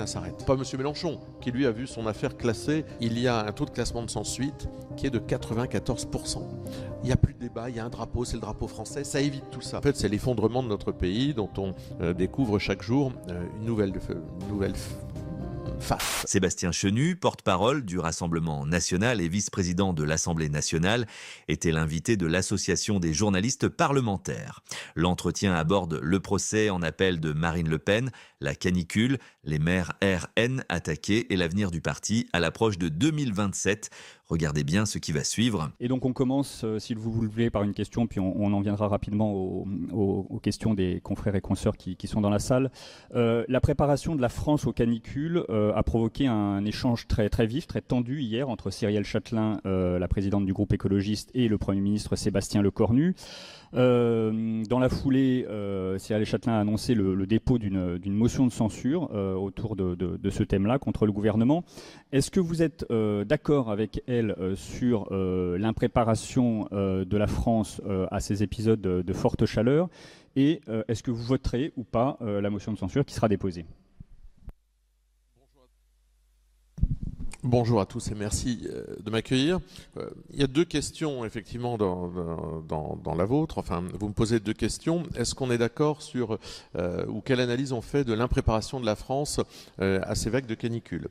quinquennat s'arrête. Pas M. Mélenchon, qui lui a vu son affaire classée. Il y a un taux de classement de sans suite qui est de 94%. Il n'y a plus de débat, il y a un drapeau, c'est le drapeau français, ça évite tout ça. En fait, c'est l'effondrement de notre pays dont on découvre chaque jour une nouvelle face. Sébastien Chenu, porte-parole du Rassemblement national et vice-président de l'Assemblée nationale, était l'invité de l'Association des journalistes parlementaires. L'entretien aborde le procès en appel de Marine Le Pen, la canicule, les maires RN attaqués et l'avenir du parti à l'approche de 2027. Regardez bien ce qui va suivre. Et donc on commence, si vous voulez, par une question, puis on en viendra rapidement aux questions des confrères et consoeurs qui sont dans la salle. La préparation de la France aux canicules a provoqué un échange très, très vif, très tendu hier entre Cyrielle Châtelain, la présidente du groupe écologiste, et le Premier ministre Sébastien Lecornu. Dans la foulée, Cyrielle Châtelain a annoncé le dépôt d'une motion de censure autour de ce thème-là contre le gouvernement. Est-ce que vous êtes d'accord avec elle sur l'impréparation de la France à ces épisodes de forte chaleur, et est-ce que vous voterez ou pas la motion de censure qui sera déposée ? Bonjour à tous et merci de m'accueillir. Il y a deux questions effectivement dans la vôtre. Enfin, vous me posez deux questions. Est-ce qu'on est d'accord sur ou quelle analyse on fait de l'impréparation de la France à ces vagues de canicule ?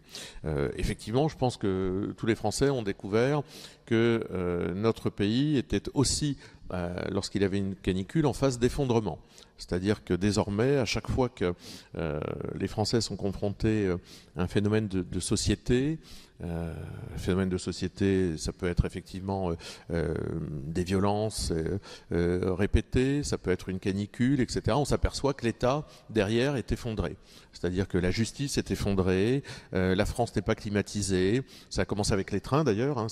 Effectivement, je pense que tous les Français ont découvert que notre pays était aussi, lorsqu'il avait une canicule, en phase d'effondrement. C'est-à-dire que désormais, à chaque fois que les Français sont confrontés à un phénomène de société, ça peut être effectivement des violences répétées, ça peut être une canicule, etc. On s'aperçoit que l'État, derrière, est effondré. C'est-à-dire que la justice est effondrée, la France n'est pas climatisée. Ça a commencé avec les trains, d'ailleurs.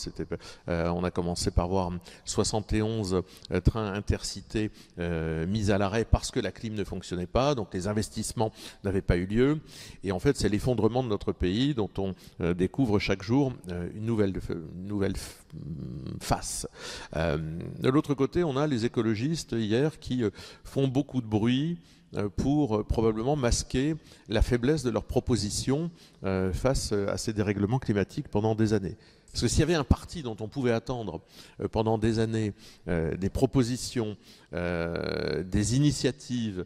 On a commencé par voir 71 trains intercités mis à l'arrêt parce que la clim ne fonctionnait pas, donc les investissements n'avaient pas eu lieu. Et en fait, c'est l'effondrement de notre pays dont on découvre chaque jour une nouvelle face. De l'autre côté, on a les écologistes hier qui font beaucoup de bruit pour probablement masquer la faiblesse de leurs propositions face à ces dérèglements climatiques pendant des années. Parce que s'il y avait un parti dont on pouvait attendre pendant des années des propositions, des initiatives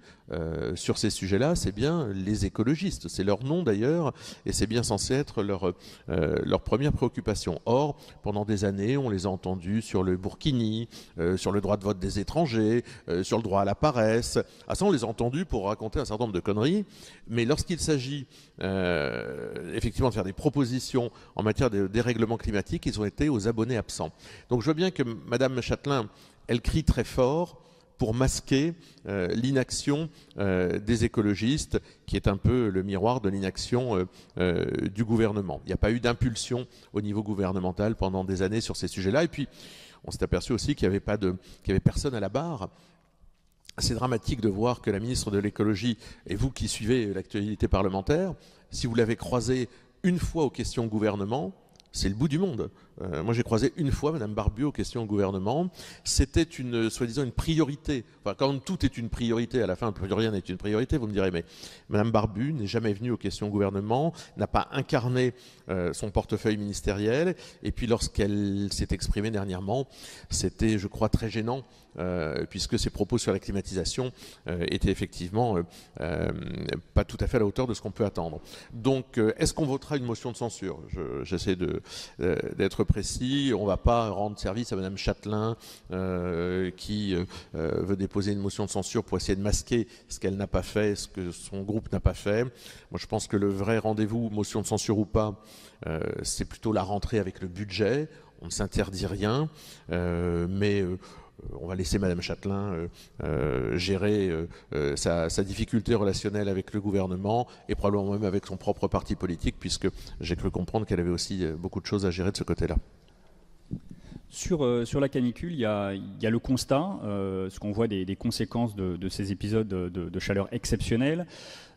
sur ces sujets-là, c'est bien les écologistes. C'est leur nom d'ailleurs, et c'est bien censé être leur première préoccupation. Or, pendant des années, on les a entendus sur le burkini, sur le droit de vote des étrangers, sur le droit à la paresse. À ça, on les a entendus pour raconter un certain nombre de conneries. Mais lorsqu'il s'agit effectivement de faire des propositions en matière de dérèglement climatique, ils ont été aux abonnés absents. Donc je vois bien que Mme Châtelain, elle crie très fort pour masquer l'inaction des écologistes, qui est un peu le miroir de l'inaction du gouvernement. Il n'y a pas eu d'impulsion au niveau gouvernemental pendant des années sur ces sujets-là. Et puis, on s'est aperçu aussi qu'il n'y avait personne à la barre. C'est dramatique de voir que la ministre de l'écologie, et vous qui suivez l'actualité parlementaire, si vous l'avez croisée une fois aux questions gouvernement, c'est le bout du monde. Moi, j'ai croisé une fois Mme Barbu aux questions au gouvernement. C'était soi-disant une priorité. Enfin, quand tout est une priorité, à la fin, plus rien n'est une priorité, vous me direz. Mais Mme Barbu n'est jamais venue aux questions au gouvernement, n'a pas incarné son portefeuille ministériel. Et puis, lorsqu'elle s'est exprimée dernièrement, c'était, je crois, très gênant, puisque ses propos sur la climatisation étaient effectivement pas tout à fait à la hauteur de ce qu'on peut attendre. Donc, est-ce qu'on votera une motion de censure ? J'essaie d'être précis. On ne va pas rendre service à Mme Châtelain qui veut déposer une motion de censure pour essayer de masquer ce qu'elle n'a pas fait, ce que son groupe n'a pas fait. Moi, je pense que le vrai rendez-vous, motion de censure ou pas, c'est plutôt la rentrée avec le budget. On ne s'interdit rien, mais on va laisser Mme Châtelain gérer sa difficulté relationnelle avec le gouvernement et probablement même avec son propre parti politique, puisque j'ai cru comprendre qu'elle avait aussi beaucoup de choses à gérer de ce côté-là. Sur la canicule, il y a le constat, ce qu'on voit des conséquences de ces épisodes de chaleur exceptionnelle.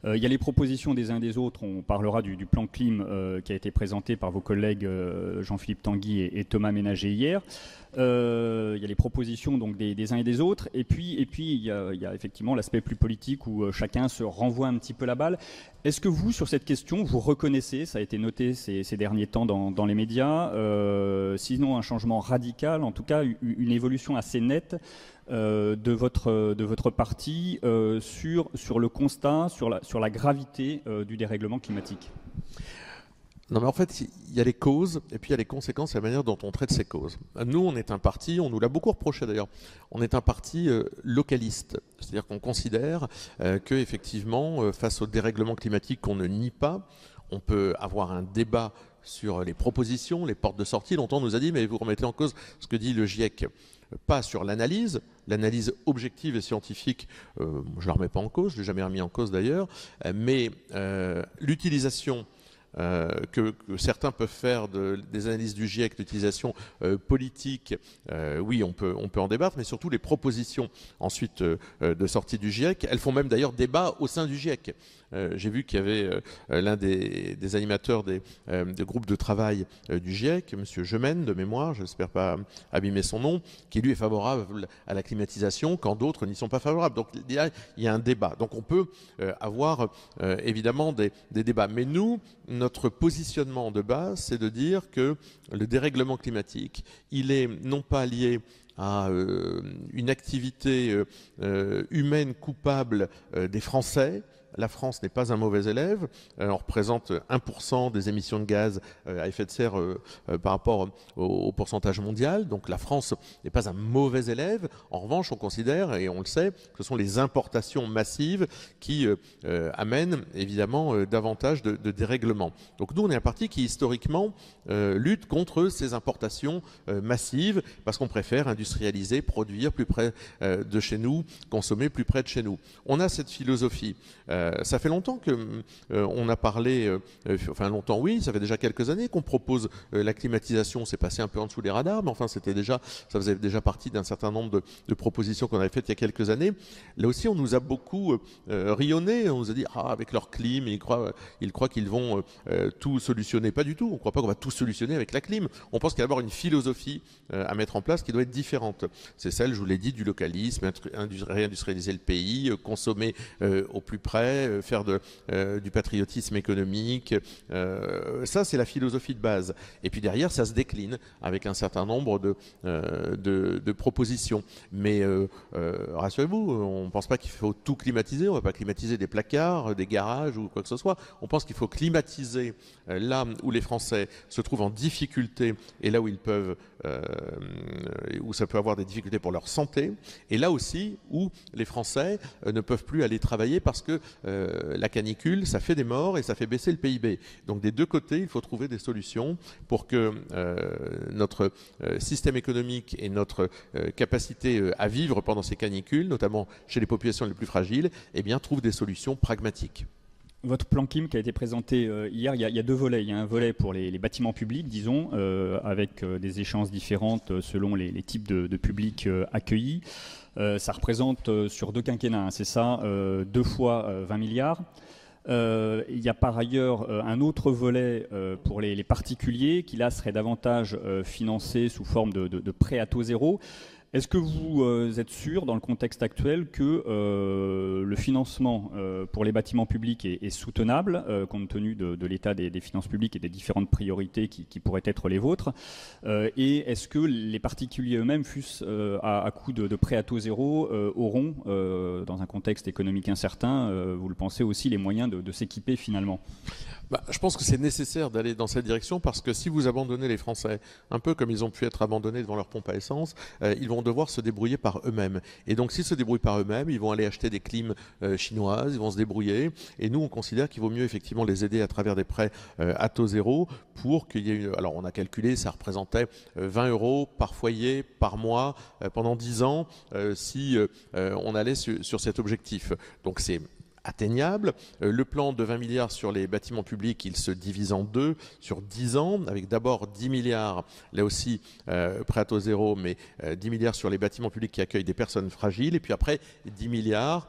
Il y a les propositions des uns et des autres. On parlera du plan Clim qui a été présenté par vos collègues Jean-Philippe Tanguy et Thomas Ménager hier. Il y a les propositions donc des uns et des autres. Et puis il y a effectivement l'aspect plus politique où chacun se renvoie un petit peu la balle. Est-ce que vous, sur cette question, vous reconnaissez, ça a été noté ces derniers temps dans les médias, sinon un changement radical, en tout cas une évolution assez nette de votre parti sur le constat, sur la gravité du dérèglement climatique? Non, mais en fait, il y a les causes et puis il y a les conséquences et la manière dont on traite ces causes. Nous, on est un parti, on nous l'a beaucoup reproché d'ailleurs, on est un parti localiste. C'est-à-dire qu'on considère qu'effectivement, face au dérèglement climatique qu'on ne nie pas, on peut avoir un débat sur les propositions, les portes de sortie. Longtemps, on nous a dit, mais vous remettez en cause ce que dit le GIEC. Pas sur l'analyse objective et scientifique, je ne la remets pas en cause, je ne l'ai jamais remis en cause d'ailleurs, mais l'utilisation que certains peuvent faire des analyses du GIEC, l'utilisation politique, oui, on peut en débattre, mais surtout les propositions ensuite de sortie du GIEC, elles font même d'ailleurs débat au sein du GIEC. J'ai vu qu'il y avait l'un des animateurs des groupes de travail du GIEC, M. Gemène, de mémoire, j'espère pas abîmer son nom, qui lui est favorable à la climatisation quand d'autres n'y sont pas favorables. Donc il y a un débat. Donc on peut avoir évidemment des débats. Mais nous, notre positionnement de base, c'est de dire que le dérèglement climatique, il est non pas lié à une activité humaine coupable des Français. La France n'est pas un mauvais élève. On représente 1% des émissions de gaz à effet de serre par rapport au pourcentage mondial. Donc la France n'est pas un mauvais élève. En revanche, on considère, et on le sait, que ce sont les importations massives qui amènent évidemment davantage de dérèglements. Donc nous, on est un parti qui historiquement lutte contre ces importations massives parce qu'on préfère industrialiser, produire plus près de chez nous, consommer plus près de chez nous. On a cette philosophie. Ça fait longtemps qu'on a parlé, enfin longtemps oui, ça fait déjà quelques années qu'on propose la climatisation, c'est passé un peu en dessous des radars, mais enfin ça faisait déjà partie d'un certain nombre de propositions qu'on avait faites il y a quelques années. Là aussi on nous a beaucoup rayonné, on nous a dit avec leur clim, ils croient qu'ils vont tout solutionner. Pas du tout, on ne croit pas qu'on va tout solutionner avec la clim. On pense qu'il y a d'abord une philosophie à mettre en place qui doit être différente. C'est celle, je vous l'ai dit, du localisme, réindustrialiser le pays, consommer au plus près, faire du patriotisme économique. Ça, c'est la philosophie de base. Et puis derrière, ça se décline avec un certain nombre de propositions. Mais rassurez-vous, on ne pense pas qu'il faut tout climatiser. On ne va pas climatiser des placards, des garages ou quoi que ce soit. On pense qu'il faut climatiser là où les Français se trouvent en difficulté et là où ils peuvent, où ça peut avoir des difficultés pour leur santé. Et là aussi où les Français ne peuvent plus aller travailler parce que la canicule, ça fait des morts et ça fait baisser le PIB. Donc des deux côtés, il faut trouver des solutions pour que notre système économique et notre capacité à vivre pendant ces canicules, notamment chez les populations les plus fragiles, eh bien, trouvent des solutions pragmatiques. Votre plan Clim qui a été présenté hier, il y a deux volets. Il y a un volet pour les bâtiments publics, disons, avec des échéances différentes selon les types de publics accueillis. Ça représente sur 2 quinquennats, c'est ça, 2 fois 20 milliards. Il y a par ailleurs un autre volet pour les particuliers qui là serait davantage financé sous forme de prêts à taux zéro. Est-ce que vous êtes sûr, dans le contexte actuel, que le financement pour les bâtiments publics est soutenable, compte tenu de l'état des finances publiques et des différentes priorités qui pourraient être les vôtres? Et est-ce que les particuliers eux-mêmes, fût-ce à coût de prêts à taux zéro, auront, dans un contexte économique incertain, vous le pensez aussi, les moyens de s'équiper finalement? Je pense que c'est nécessaire d'aller dans cette direction parce que si vous abandonnez les Français, un peu comme ils ont pu être abandonnés devant leur pompe à essence, ils vont devoir se débrouiller par eux-mêmes. Et donc s'ils se débrouillent par eux-mêmes, ils vont aller acheter des clims chinoises, ils vont se débrouiller. Et nous, on considère qu'il vaut mieux effectivement les aider à travers des prêts à taux zéro pour qu'il y ait une... Alors on a calculé, ça représentait 20 € par foyer, par mois, pendant 10 ans, si on allait sur cet objectif. Donc c'est atteignable. Le plan de 20 milliards sur les bâtiments publics, il se divise en deux sur 10 ans, avec d'abord 10 milliards, là aussi prêt à taux zéro, mais 10 milliards sur les bâtiments publics qui accueillent des personnes fragiles, et puis après 10 milliards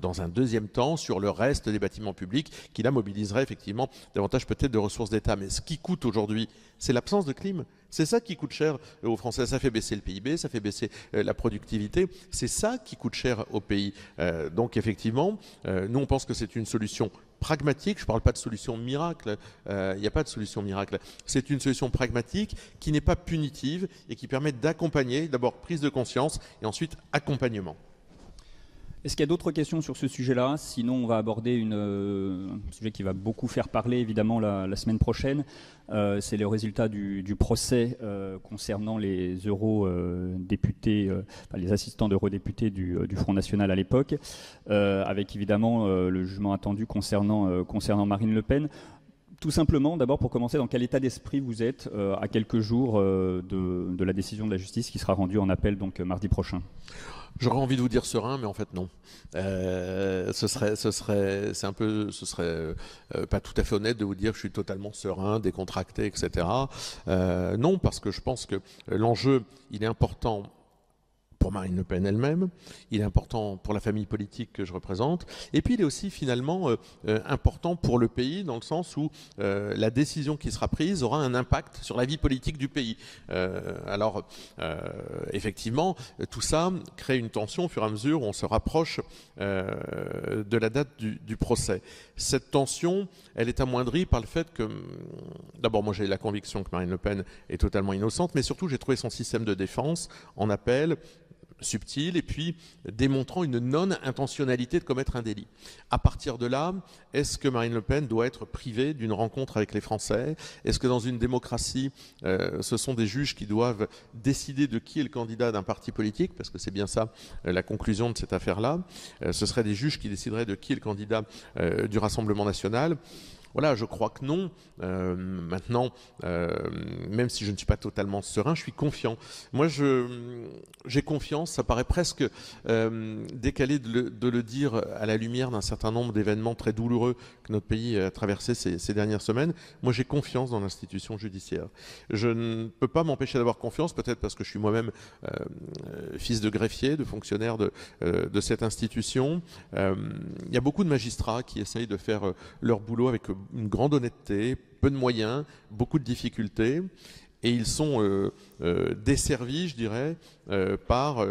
dans un deuxième temps sur le reste des bâtiments publics, qui là mobiliserait effectivement davantage peut-être de ressources d'État. Mais ce qui coûte aujourd'hui, c'est l'absence de clim. C'est ça qui coûte cher aux Français. Ça fait baisser le PIB, ça fait baisser la productivité. C'est ça qui coûte cher au pays. Donc effectivement, nous on pense que c'est une solution pragmatique. Je ne parle pas de solution miracle. Il n'y a pas de solution miracle. C'est une solution pragmatique qui n'est pas punitive et qui permet d'accompagner, d'abord prise de conscience et ensuite accompagnement. Est-ce qu'il y a d'autres questions sur ce sujet-là? Sinon, on va aborder un sujet qui va beaucoup faire parler, évidemment, la semaine prochaine. C'est le résultat du procès concernant les eurodéputés, les assistants d'eurodéputés du Front National à l'époque, avec évidemment le jugement attendu concernant Marine Le Pen. Tout simplement, d'abord pour commencer, dans quel état d'esprit vous êtes à quelques jours de la décision de la justice qui sera rendue en appel donc mardi prochain? J'aurais envie de vous dire serein, mais en fait non. Ce serait pas tout à fait honnête de vous dire que je suis totalement serein, décontracté, etc. Non, parce que je pense que l'enjeu, il est important pour Marine Le Pen elle-même, il est important pour la famille politique que je représente, et puis il est aussi finalement important pour le pays, dans le sens où la décision qui sera prise aura un impact sur la vie politique du pays. Effectivement, tout ça crée une tension au fur et à mesure où on se rapproche de la date du procès. Cette tension, elle est amoindrie par le fait que, d'abord moi j'ai la conviction que Marine Le Pen est totalement innocente, mais surtout j'ai trouvé son système de défense en appel subtil et puis démontrant une non-intentionnalité de commettre un délit. À partir de là, est-ce que Marine Le Pen doit être privée d'une rencontre avec les Français? Est-ce que dans une démocratie, ce sont des juges qui doivent décider de qui est le candidat d'un parti politique? Parce que c'est bien ça la conclusion de cette affaire-là. Ce seraient des juges qui décideraient de qui est le candidat du Rassemblement national. Voilà, je crois que non. Maintenant, même si je ne suis pas totalement serein, je suis confiant. Moi, j'ai confiance. Ça paraît presque décalé de le dire à la lumière d'un certain nombre d'événements très douloureux que notre pays a traversés ces dernières semaines. Moi, j'ai confiance dans l'institution judiciaire. Je ne peux pas m'empêcher d'avoir confiance, peut-être parce que je suis moi-même fils de greffier, de fonctionnaire de cette institution. Il y a beaucoup de magistrats qui essayent de faire leur boulot avec une grande honnêteté, peu de moyens, beaucoup de difficultés, et ils sont desservis, je dirais, par un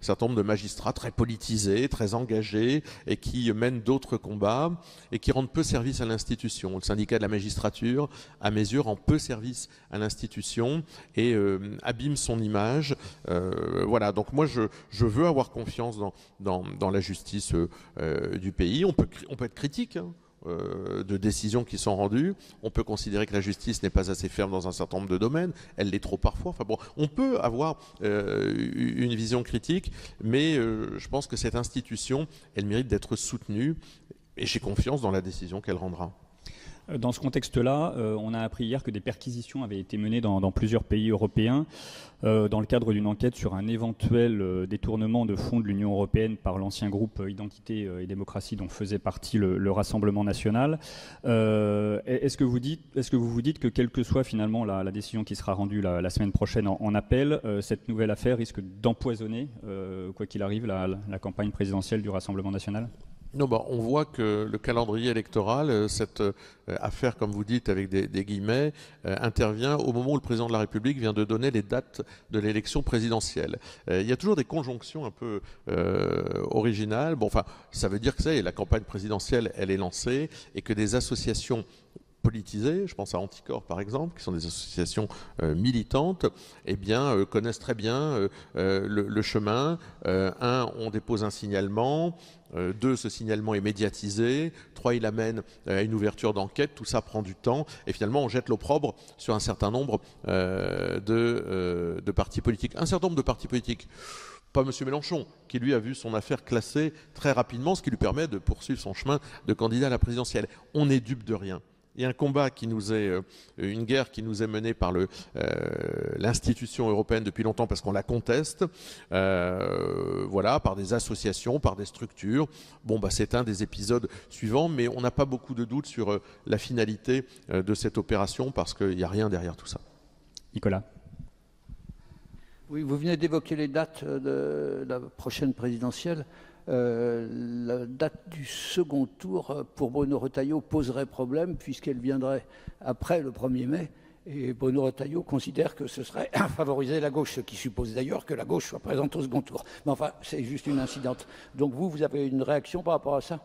certain nombre de magistrats très politisés, très engagés, et qui mènent d'autres combats, et qui rendent peu service à l'institution. Le syndicat de la magistrature, à mes yeux, rend peu service à l'institution, et abîme son image. Voilà, donc moi je veux avoir confiance dans la justice du pays. On peut être critique, hein, de décisions qui sont rendues. On peut considérer que la justice n'est pas assez ferme dans un certain nombre de domaines. Elle l'est trop parfois. Enfin bon, on peut avoir une vision critique, mais je pense que cette institution, elle mérite d'être soutenue et j'ai confiance dans la décision qu'elle rendra. Dans ce contexte-là, on a appris hier que des perquisitions avaient été menées dans plusieurs pays européens dans le cadre d'une enquête sur un éventuel détournement de fonds de l'Union européenne par l'ancien groupe Identité et Démocratie dont faisait partie le Rassemblement national. Est-ce que vous vous dites que quelle que soit finalement la décision qui sera rendue la semaine prochaine en appel, cette nouvelle affaire risque d'empoisonner, quoi qu'il arrive, la campagne présidentielle du Rassemblement national ? Non, on voit que le calendrier électoral, cette affaire, comme vous dites, avec des guillemets, intervient au moment où le président de la République vient de donner les dates de l'élection présidentielle. Il y a toujours des conjonctions un peu originales. Ça veut dire que la campagne présidentielle, elle est lancée et que des associations politisées, je pense à Anticorps par exemple, qui sont des associations militantes, connaissent très bien le chemin. On dépose un signalement. 2, ce signalement est médiatisé. 3, il amène à une ouverture d'enquête. Tout ça prend du temps. Et finalement, on jette l'opprobre sur un certain nombre de partis politiques. Un certain nombre de partis politiques. Pas M. Mélenchon, qui lui a vu son affaire classée très rapidement, ce qui lui permet de poursuivre son chemin de candidat à la présidentielle. On n'est dupe de rien. Il y a un combat qui nous est, une guerre qui nous est menée par l'institution européenne depuis longtemps parce qu'on la conteste, voilà, par des associations, par des structures. Bon, bah, c'est un des épisodes suivants, mais on n'a pas beaucoup de doutes sur la finalité de cette opération parce qu'il n'y a rien derrière tout ça. Nicolas. Oui, vous venez d'évoquer les dates de la prochaine présidentielle. La date du second tour pour Bruno Retailleau poserait problème puisqu'elle viendrait après le 1er mai. Et Bruno Retailleau considère que ce serait favoriser la gauche, ce qui suppose d'ailleurs que la gauche soit présente au second tour. Mais enfin, c'est juste une incidente. Donc vous avez une réaction par rapport à ça ?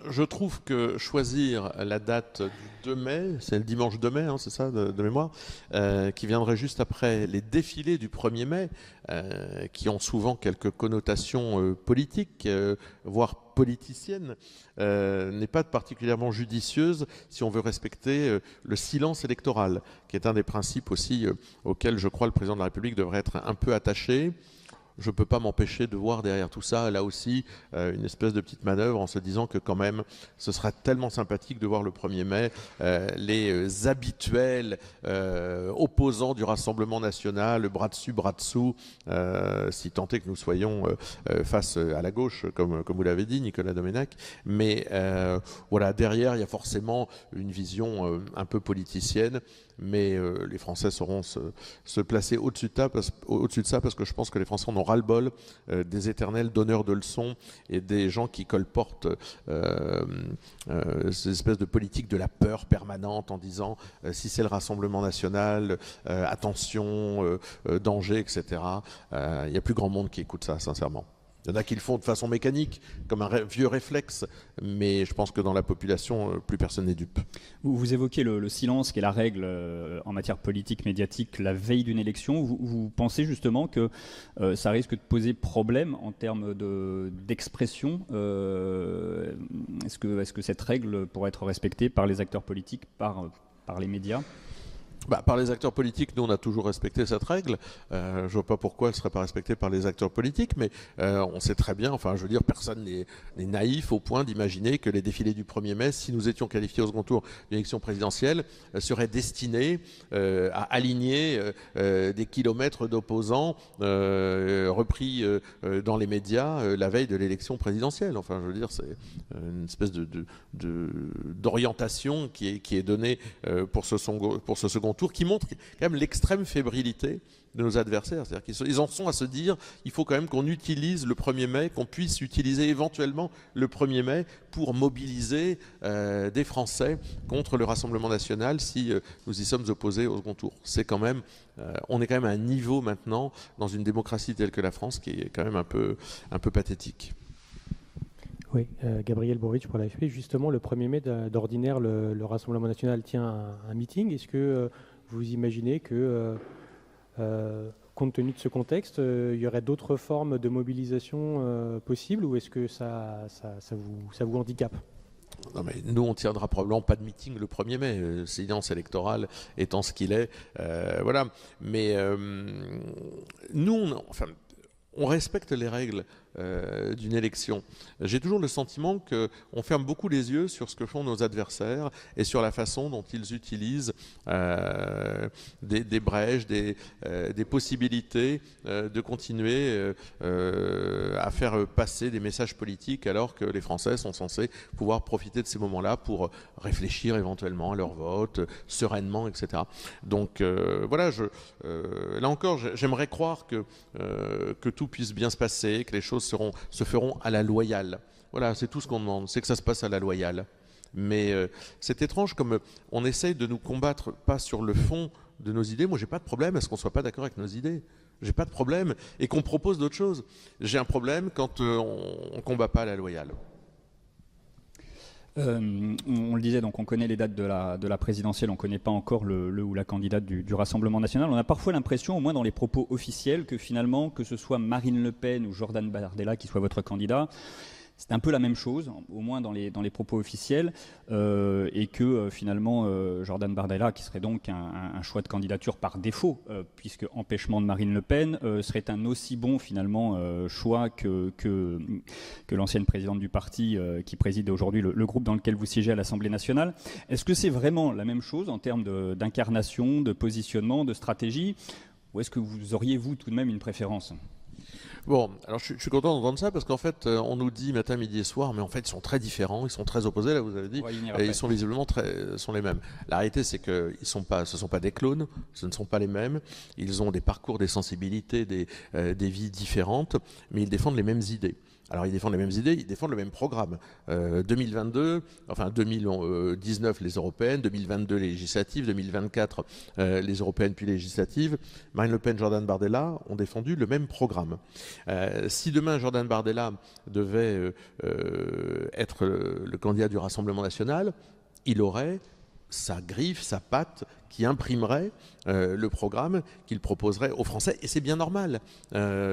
Je trouve que choisir la date du 2 mai, c'est le dimanche 2 mai, hein, c'est ça, de mémoire, qui viendrait juste après les défilés du 1er mai, qui ont souvent quelques connotations politiques, voire politiciennes, n'est pas particulièrement judicieuse si on veut respecter le silence électoral, qui est un des principes aussi auxquels je crois le président de la République devrait être un peu attaché. Je ne peux pas m'empêcher de voir derrière tout ça, là aussi, une espèce de petite manœuvre en se disant que quand même, ce sera tellement sympathique de voir le 1er mai les habituels opposants du Rassemblement national, bras dessus, bras dessous, si tant est que nous soyons face à la gauche, comme vous l'avez dit, Nicolas Domenech. Mais voilà, derrière, il y a forcément une vision un peu politicienne. Mais les Français sauront se placer au-dessus de ça parce que je pense que les Français en ont ras-le-bol des éternels donneurs de leçons et des gens qui colportent ces espèces de politique de la peur permanente en disant si c'est le Rassemblement national, attention, danger, etc. Il n'y a plus grand monde qui écoute ça, sincèrement. Il y en a qui le font de façon mécanique, comme un vieux réflexe, mais je pense que dans la population, plus personne n'est dupe. Vous évoquez le silence qui est la règle en matière politique, médiatique, la veille d'une élection. Vous pensez justement que ça risque de poser problème en termes d'expression Est-ce que cette règle pourrait être respectée par les acteurs politiques, par les médias ? Par les acteurs politiques, nous on a toujours respecté cette règle. Je ne vois pas pourquoi elle ne serait pas respectée par les acteurs politiques, mais on sait très bien, enfin je veux dire, personne n'est naïf au point d'imaginer que les défilés du 1er mai, si nous étions qualifiés au second tour d'une élection présidentielle, seraient destinés à aligner des kilomètres d'opposants repris dans les médias la veille de l'élection présidentielle. Enfin je veux dire, c'est une espèce d'orientation qui est donnée pour ce second tour, qui montre quand même l'extrême fébrilité de nos adversaires. C'est-à-dire qu'ils en sont à se dire il faut quand même qu'on utilise le 1er mai, qu'on puisse utiliser éventuellement le 1er mai pour mobiliser des Français contre le Rassemblement national si nous y sommes opposés au second tour. C'est quand même, on est quand même à un niveau maintenant dans une démocratie telle que la France qui est quand même un peu pathétique. Oui, Gabriel Boric pour l'AFP. Justement, le 1er mai, d'ordinaire, le Rassemblement national tient un meeting. Est-ce que vous imaginez que, compte tenu de ce contexte, il y aurait d'autres formes de mobilisation possibles ou est-ce que ça vous handicape ? Non mais nous, on ne tiendra probablement pas de meeting le 1er mai, silence électoral étant ce qu'il est. Voilà. Mais nous, on respecte les règles d'une élection. J'ai toujours le sentiment qu'on ferme beaucoup les yeux sur ce que font nos adversaires et sur la façon dont ils utilisent des brèches, des possibilités de continuer à faire passer des messages politiques alors que les Français sont censés pouvoir profiter de ces moments-là pour réfléchir éventuellement à leur vote sereinement, etc. Donc voilà, là encore, j'aimerais croire que tout puisse bien se passer, que les choses se feront à la loyale. Voilà, c'est tout ce qu'on demande, c'est que ça se passe à la loyale. Mais c'est étrange comme on essaye de nous combattre pas sur le fond de nos idées. Moi, j'ai pas de problème à ce qu'on soit pas d'accord avec nos idées. J'ai pas de problème et qu'on propose d'autres choses. J'ai un problème quand on combat pas à la loyale. On le disait, donc on connaît les dates de la présidentielle, on ne connaît pas encore le ou la candidate du Rassemblement national. On a parfois l'impression, au moins dans les propos officiels, que finalement, que ce soit Marine Le Pen ou Jordan Bardella qui soit votre candidat, c'est un peu la même chose, au moins dans les propos officiels, et que finalement Jordan Bardella, qui serait donc un choix de candidature par défaut, puisque empêchement de Marine Le Pen, serait un aussi bon finalement choix que l'ancienne présidente du parti qui préside aujourd'hui le groupe dans lequel vous siégez à l'Assemblée nationale. Est-ce que c'est vraiment la même chose en termes d'incarnation, de positionnement, de stratégie, ou est-ce que vous auriez, vous, tout de même une préférence ? Bon, alors je suis content d'entendre ça parce qu'en fait, on nous dit matin, midi et soir, mais en fait, ils sont très différents, ils sont très opposés, là, vous avez dit, et ils sont visiblement sont les mêmes. La réalité, c'est que ce sont pas des clones, ce ne sont pas les mêmes, ils ont des parcours, des sensibilités, des vies différentes, mais ils défendent les mêmes idées. Alors ils défendent les mêmes idées, ils défendent le même programme. 2022, enfin 2019 les européennes, 2022 les législatives, 2024 les européennes puis les législatives. Marine Le Pen, Jordan Bardella ont défendu le même programme. Si demain Jordan Bardella devait être le candidat du Rassemblement national, il aurait sa griffe, sa patte qui imprimerait le programme qu'il proposerait aux Français. Et c'est bien normal.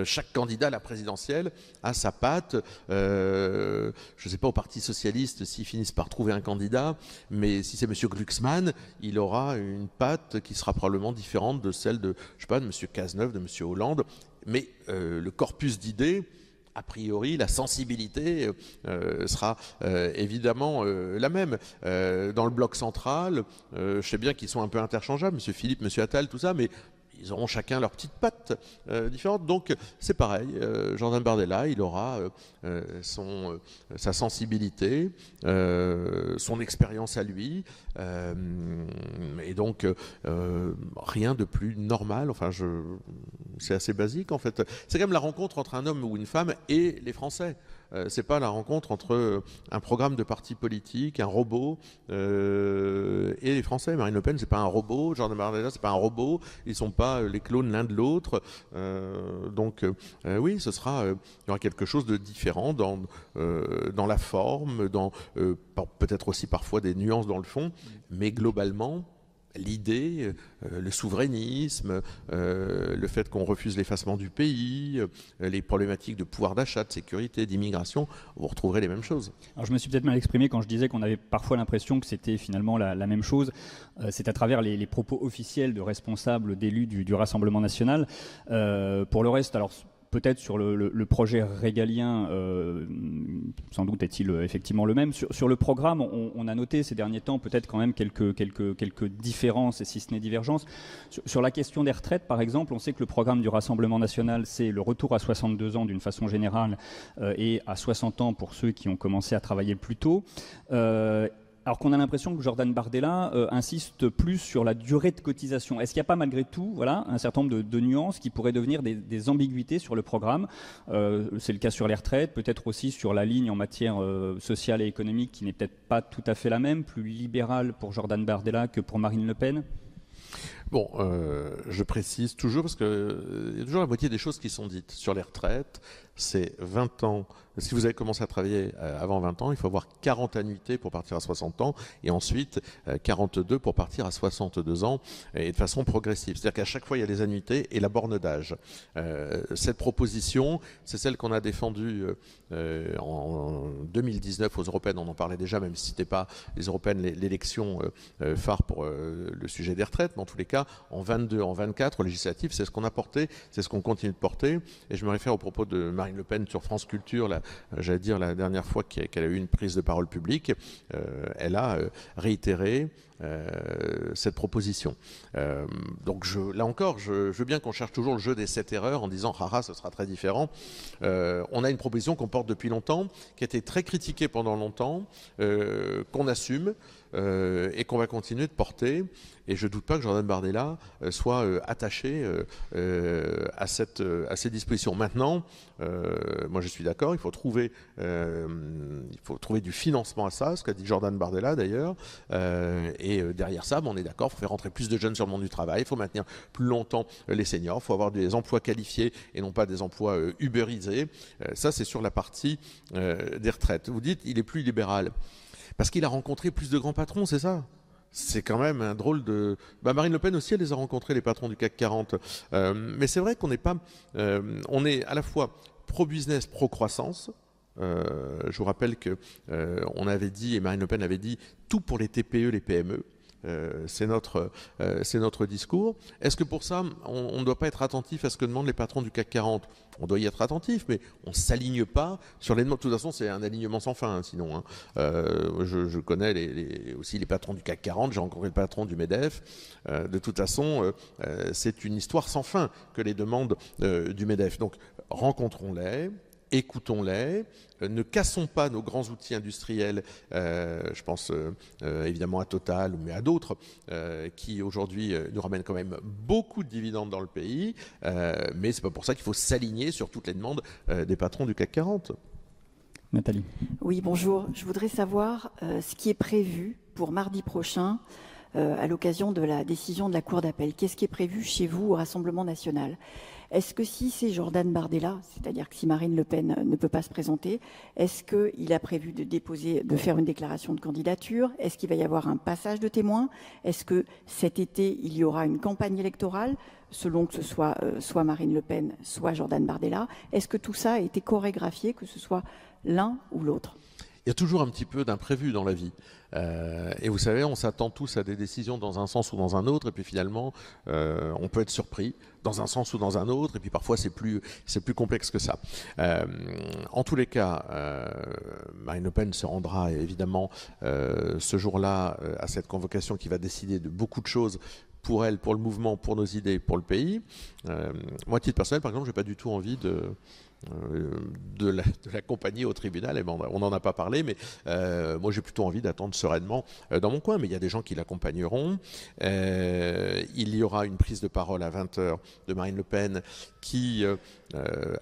Chaque candidat à la présidentielle a sa patte. Je ne sais pas au Parti socialiste s'ils finissent par trouver un candidat, mais si c'est M. Glucksmann, il aura une patte qui sera probablement différente de celle de, je sais pas, de M. Cazeneuve, de M. Hollande. Mais le corpus d'idées, a priori, la sensibilité sera évidemment la même. Dans le bloc central, je sais bien qu'ils sont un peu interchangeables, M. Philippe, M. Attal, tout ça, mais ils auront chacun leur petite patte différente. Donc c'est pareil, Jordan Bardella, il aura sa sensibilité, son expérience à lui, et donc rien de plus normal. Enfin, c'est assez basique en fait. C'est quand même la rencontre entre un homme ou une femme et les Français. C'est pas la rencontre entre un programme de parti politique, un robot et les Français. Marine Le Pen, c'est pas un robot. Jordan Bardella, c'est pas un robot. Ils sont pas les clones l'un de l'autre. Donc oui, il y aura quelque chose de différent dans la forme, dans peut-être aussi parfois des nuances dans le fond, mais globalement. L'idée, le souverainisme, le fait qu'on refuse l'effacement du pays, les problématiques de pouvoir d'achat, de sécurité, d'immigration, vous retrouverez les mêmes choses. Alors je me suis peut-être mal exprimé quand je disais qu'on avait parfois l'impression que c'était finalement la même chose. C'est à travers les propos officiels de responsables, d'élus du Rassemblement national. Pour le reste, alors peut-être sur le projet régalien, sans doute est-il effectivement le même. Sur le programme, on a noté ces derniers temps peut-être quand même quelques différences, et si ce n'est divergences. Sur la question des retraites, par exemple, on sait que le programme du Rassemblement national, c'est le retour à 62 ans d'une façon générale et à 60 ans pour ceux qui ont commencé à travailler plus tôt. Alors qu'on a l'impression que Jordan Bardella insiste plus sur la durée de cotisation. Est-ce qu'il n'y a pas malgré tout un certain nombre de nuances qui pourraient devenir des ambiguïtés sur le programme ? C'est le cas sur les retraites, peut-être aussi sur la ligne en matière sociale et économique qui n'est peut-être pas tout à fait la même, plus libérale pour Jordan Bardella que pour Marine Le Pen ? Bon, je précise toujours, parce qu'il y a toujours la moitié des choses qui sont dites. Sur les retraites, c'est 20 ans. Si vous avez commencé à travailler avant 20 ans, il faut avoir 40 annuités pour partir à 60 ans, et ensuite 42 pour partir à 62 ans, et de façon progressive. C'est-à-dire qu'à chaque fois, il y a les annuités et la borne d'âge. Cette proposition, c'est celle qu'on a défendue en 2019 aux Européennes. On en parlait déjà, même si ce n'était pas les Européennes l'élection phare pour le sujet des retraites, mais en tous les cas, en 22, en 24, aux législatives, c'est ce qu'on a porté, c'est ce qu'on continue de porter. Et je me réfère au propos de Marine Le Pen sur France Culture, j'allais dire la dernière fois qu'elle a eu une prise de parole publique. Elle a réitéré cette proposition. Donc là encore, je veux bien qu'on cherche toujours le jeu des 7 erreurs en disant haha, ce sera très différent. On a une proposition qu'on porte depuis longtemps, qui a été très critiquée pendant longtemps, qu'on assume et qu'on va continuer de porter. Et je ne doute pas que Jordan Bardella soit attaché à ces dispositions. Maintenant, moi je suis d'accord, il faut trouver du financement à ça, ce qu'a dit Jordan Bardella d'ailleurs. Et derrière ça, on est d'accord, il faut faire rentrer plus de jeunes sur le monde du travail, il faut maintenir plus longtemps les seniors, il faut avoir des emplois qualifiés et non pas des emplois ubérisés. Ça, c'est sur la partie des retraites. Vous dites, il est plus libéral. Parce qu'il a rencontré plus de grands patrons, c'est ça ? C'est quand même un drôle de... Marine Le Pen aussi, elle les a rencontrés, les patrons du CAC 40. Mais c'est vrai qu'on n'est pas... on est à la fois pro-business, pro-croissance. Je vous rappelle qu'on avait dit, et Marine Le Pen avait dit, tout pour les TPE, les PME. C'est notre discours. Est-ce que pour ça, on ne doit pas être attentif à ce que demandent les patrons du CAC 40 ? On doit y être attentif, mais on ne s'aligne pas sur les demandes. De toute façon, c'est un alignement sans fin, sinon. Hein. Je connais aussi les patrons du CAC 40, j'ai rencontré le patron du MEDEF. De toute façon, c'est une histoire sans fin que les demandes du MEDEF. Donc, rencontrons-les. Écoutons-les, ne cassons pas nos grands outils industriels, je pense évidemment à Total, mais à d'autres, qui aujourd'hui nous ramènent quand même beaucoup de dividendes dans le pays, mais c'est pas pour ça qu'il faut s'aligner sur toutes les demandes des patrons du CAC 40. Nathalie. Oui, bonjour. Je voudrais savoir ce qui est prévu pour mardi prochain à l'occasion de la décision de la Cour d'appel. Qu'est-ce qui est prévu chez vous au Rassemblement national ? Est-ce que si c'est Jordan Bardella, c'est-à-dire que si Marine Le Pen ne peut pas se présenter, est-ce qu'il a prévu de faire une déclaration de candidature ? Est-ce qu'il va y avoir un passage de témoins ? Est-ce que cet été, il y aura une campagne électorale, selon que ce soit soit Marine Le Pen, soit Jordan Bardella ? Est-ce que tout ça a été chorégraphié, que ce soit l'un ou l'autre ? Il y a toujours un petit peu d'imprévu dans la vie. Et vous savez, on s'attend tous à des décisions dans un sens ou dans un autre, et puis finalement, on peut être surpris dans un sens ou dans un autre, et puis parfois c'est plus complexe que ça. En tous les cas, Marine Le Pen se rendra évidemment ce jour-là à cette convocation qui va décider de beaucoup de choses pour elle, pour le mouvement, pour nos idées, pour le pays. Moi, à titre personnel, par exemple, je n'ai pas du tout envie de l'accompagner au tribunal. On n'en a pas parlé, mais moi j'ai plutôt envie d'attendre sereinement dans mon coin, mais il y a des gens qui l'accompagneront. Il y aura une prise de parole à 20h de Marine Le Pen qui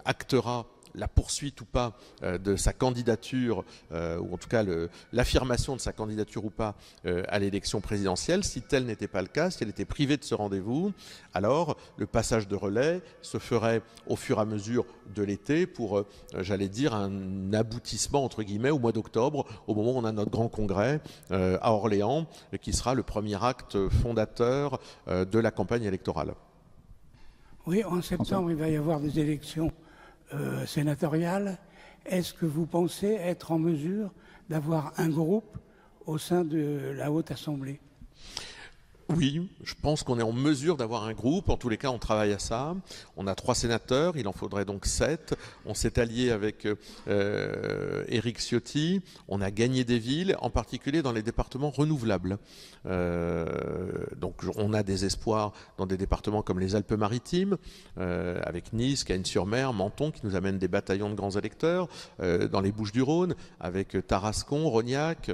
actera la poursuite ou pas de sa candidature, ou en tout cas l'affirmation de sa candidature ou pas à l'élection présidentielle. Si tel n'était pas le cas, si elle était privée de ce rendez-vous, alors le passage de relais se ferait au fur et à mesure de l'été pour, j'allais dire, un aboutissement, entre guillemets, au mois d'octobre, au moment où on a notre grand congrès à Orléans, qui sera le premier acte fondateur de la campagne électorale. Oui, en septembre, il va y avoir des élections sénatoriale. Est-ce que vous pensez être en mesure d'avoir un groupe au sein de la Haute Assemblée ? Oui, je pense qu'on est en mesure d'avoir un groupe. En tous les cas, on travaille à ça. On a 3 sénateurs, il en faudrait donc 7. On s'est allié avec Éric Ciotti. On a gagné des villes, en particulier dans les départements renouvelables. Donc on a des espoirs dans des départements comme les Alpes-Maritimes, avec Nice, Cagnes-sur-Mer, Menton, qui nous amène des bataillons de grands électeurs. Dans les Bouches-du-Rhône, avec Tarascon, Rognac,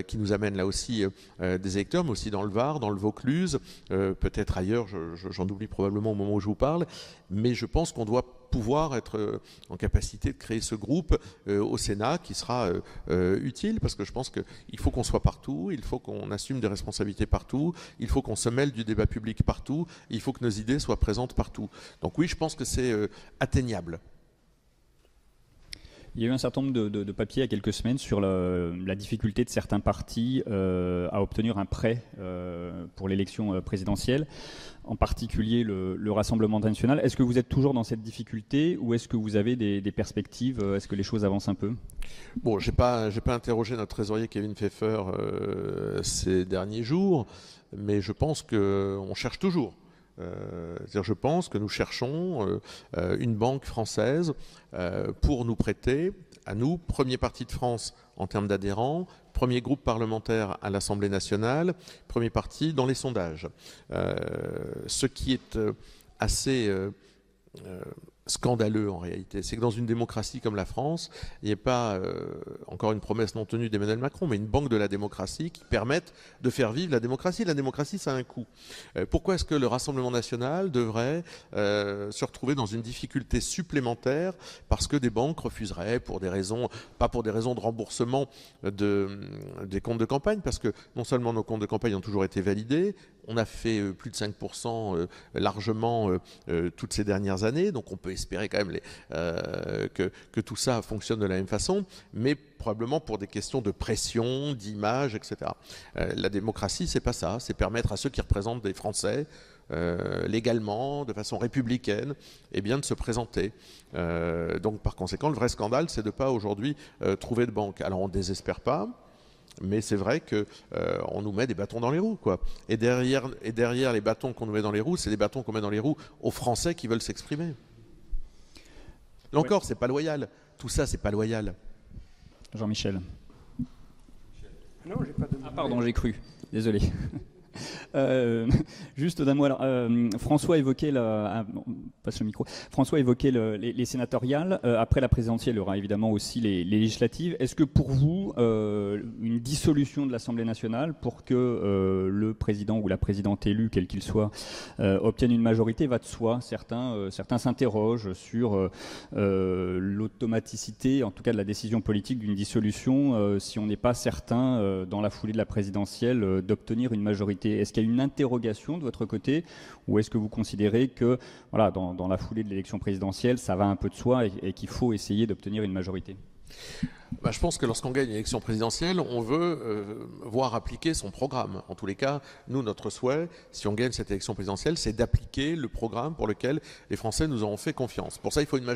qui nous amène là aussi des électeurs, mais aussi dans le Var, dans le Vaucluse, peut-être ailleurs, j'en oublie probablement au moment où je vous parle, mais je pense qu'on doit pouvoir être en capacité de créer ce groupe au Sénat qui sera utile, parce que je pense qu'il faut qu'on soit partout, il faut qu'on assume des responsabilités partout, il faut qu'on se mêle du débat public partout, il faut que nos idées soient présentes partout. Donc oui, je pense que c'est atteignable. Il y a eu un certain nombre de papiers il y a quelques semaines sur la difficulté de certains partis à obtenir un prêt pour l'élection présidentielle, en particulier le Rassemblement national. Est-ce que vous êtes toujours dans cette difficulté ou est-ce que vous avez des perspectives ? Est-ce que les choses avancent un peu ? Bon, j'ai pas interrogé notre trésorier Kevin Pfeffer ces derniers jours, mais je pense qu'on cherche toujours. C'est-à-dire, je pense que nous cherchons une banque française pour nous prêter, à nous, premier parti de France en termes d'adhérents, premier groupe parlementaire à l'Assemblée nationale, premier parti dans les sondages. Ce qui est assez scandaleux en réalité, c'est que dans une démocratie comme la France, il n'y ait pas encore une promesse non tenue d'Emmanuel Macron, mais une banque de la démocratie qui permette de faire vivre la démocratie. La démocratie, ça a un coût. Pourquoi est-ce que le Rassemblement national devrait se retrouver dans une difficulté supplémentaire parce que des banques refuseraient pour des raisons, pas pour des raisons de remboursement des comptes de campagne, parce que non seulement nos comptes de campagne ont toujours été validés, On a fait plus de 5% largement toutes ces dernières années, donc on peut espérer quand même que tout ça fonctionne de la même façon, mais probablement pour des questions de pression, d'image, etc. La démocratie, c'est pas ça, c'est permettre à ceux qui représentent des Français légalement, de façon républicaine, eh bien de se présenter. Donc par conséquent, le vrai scandale, c'est de ne pas aujourd'hui trouver de banque. Alors on ne désespère pas, mais c'est vrai qu'on nous met des bâtons dans les roues, quoi. Et derrière les bâtons qu'on nous met dans les roues, c'est des bâtons qu'on met dans les roues aux Français qui veulent s'exprimer. Là encore, c'est pas loyal. Tout ça, c'est pas loyal. Jean-Michel. Non, j'ai pas de... Ah pardon, j'ai cru. Désolé. Juste d'un mot, alors, François évoquait passe le micro. François évoquait les sénatoriales. Après la présidentielle, il y aura évidemment aussi les législatives. Est-ce que pour vous, une dissolution de l'Assemblée nationale pour que le président ou la présidente élue, quel qu'il soit, obtienne une majorité, va de soi? Certains s'interrogent sur l'automaticité, en tout cas de la décision politique d'une dissolution, si on n'est pas certain, dans la foulée de la présidentielle, d'obtenir une majorité. Est-ce qu'il y a une interrogation de votre côté, ou est-ce que vous considérez que voilà, dans la foulée de l'élection présidentielle, ça va un peu de soi et qu'il faut essayer d'obtenir une majorité? Je pense que lorsqu'on gagne une élection présidentielle, on veut voir appliquer son programme. En tous les cas, nous, notre souhait, si on gagne cette élection présidentielle, c'est d'appliquer le programme pour lequel les Français nous auront fait confiance. Pour ça, il faut une majorité.